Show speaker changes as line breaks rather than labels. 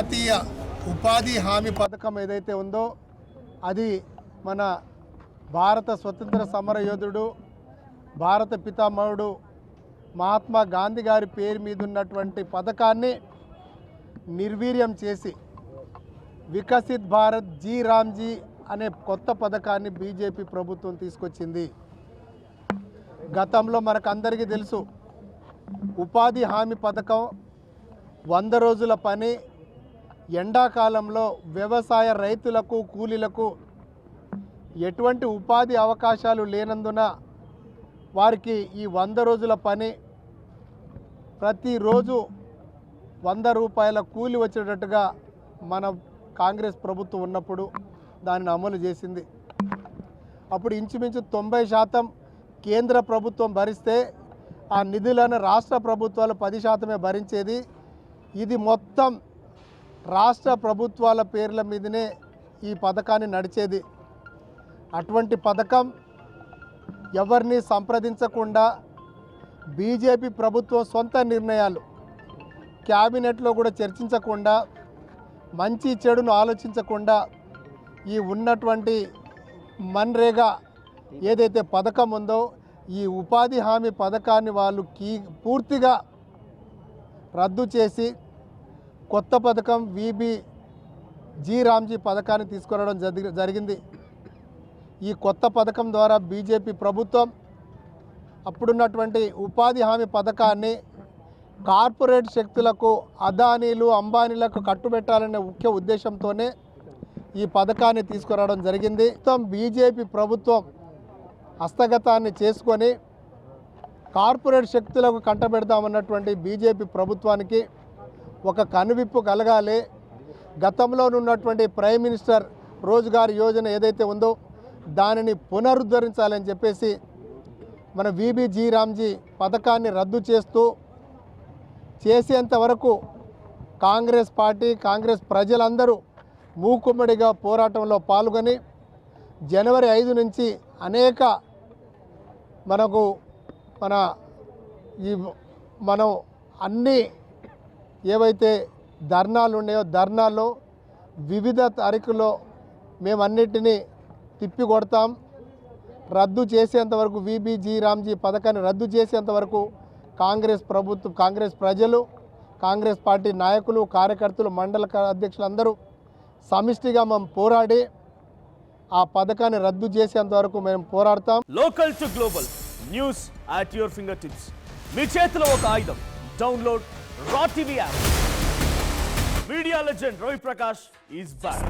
జాతీయ ఉపాధి హామీ పథకం ఏదైతే ఉందో అది మన భారత స్వతంత్ర సమర యోధుడు భారత పితామహుడు మహాత్మా గాంధీ గారి పేరు మీద ఉన్నటువంటి పథకాన్ని నిర్వీర్యం చేసి వికసిత్ భారత్ జీ రామ్జీ అనే కొత్త పథకాన్ని బీజేపీ ప్రభుత్వం తీసుకొచ్చింది. గతంలో మనకందరికీ తెలుసు, ఉపాధి హామీ పథకం 100 రోజుల పని, ఎండాకాలంలో వ్యవసాయ రైతులకు కూలీలకు ఎటువంటి ఉపాధి అవకాశాలు లేనందున వారికి ఈ 100 రోజుల పని ప్రతిరోజు 100 రూపాయల కూలి వచ్చేటట్టుగా మన కాంగ్రెస్ ప్రభుత్వం ఉన్నప్పుడు దానిని అమలు చేసింది. అప్పుడు ఇంచుమించు 90% కేంద్ర ప్రభుత్వం భరిస్తే ఆ నిధులను రాష్ట్ర ప్రభుత్వాలు 10% భరించేది. ఇది మొత్తం రాష్ట్ర ప్రభుత్వాల పేర్ల మీదనే ఈ పథకాన్ని నడిచేది. అటువంటి పథకం ఎవరిని సంప్రదించకుండా బీజేపీ ప్రభుత్వం సొంత నిర్ణయాలు క్యాబినెట్లో కూడా చర్చించకుండా మంచి చెడును ఆలోచించకుండా ఈ ఉన్నటువంటి మన్రేగా ఏదైతే పథకం ఉందో ఈ ఉపాధి హామీ పథకాన్ని వాళ్ళు పూర్తిగా రద్దు చేసి కొత్త పథకం జీ రామ్జీ పథకాన్ని తీసుకురావడం జరిగింది. ఈ కొత్త పథకం ద్వారా బీజేపీ ప్రభుత్వం అప్పుడున్నటువంటి ఉపాధి హామీ పథకాన్ని కార్పొరేట్ శక్తులకు, అదానీలు, అంబానీలకు కట్టుబెట్టాలనే ముఖ్య ఉద్దేశంతోనే ఈ పథకాన్ని తీసుకురావడం జరిగింది. మొత్తం బీజేపీ ప్రభుత్వం హస్తగతాన్ని చేసుకొని కార్పొరేట్ శక్తులకు కంటబెడదామన్నటువంటి బీజేపీ ప్రభుత్వానికి ఒక కనువిప్పు కలగాలి. గతంలో ఉన్నటువంటి ప్రైమ్ మినిస్టర్ రోజ్గార్ యోజన ఏదైతే ఉందో దానిని పునరుద్ధరించాలని చెప్పేసి మన జీ రామ్జీ పథకాన్ని రద్దు చేసేంత వరకు కాంగ్రెస్ పార్టీ, కాంగ్రెస్ ప్రజలందరూ మూకుమ్మడిగా పోరాటంలో పాల్గొని జనవరి 5 నుంచి అనేక మనం అన్ని ఏవైతే ధర్నాలు ఉన్నాయో ధర్నాల్లో వివిధ తారీఖుల్లో మేమన్నిటినీ తిప్పి కొడతాం. రద్దు చేసేంత వరకు జీ రామ్జీ పథకాన్ని రద్దు చేసేంత వరకు కాంగ్రెస్ ప్రభుత్వం, కాంగ్రెస్ ప్రజలు, కాంగ్రెస్ పార్టీ నాయకులు, కార్యకర్తలు, మండల అధ్యక్షులు అందరూ సమిష్టిగా మేము పోరాడి ఆ పథకాన్ని రద్దు చేసేంత వరకు మేము పోరాడతాం.
Local to global news at your fingertips. మీ చేతిలో ఒక ఆయుధం. Download raw TV app. Media legend Ravi Prakash is back.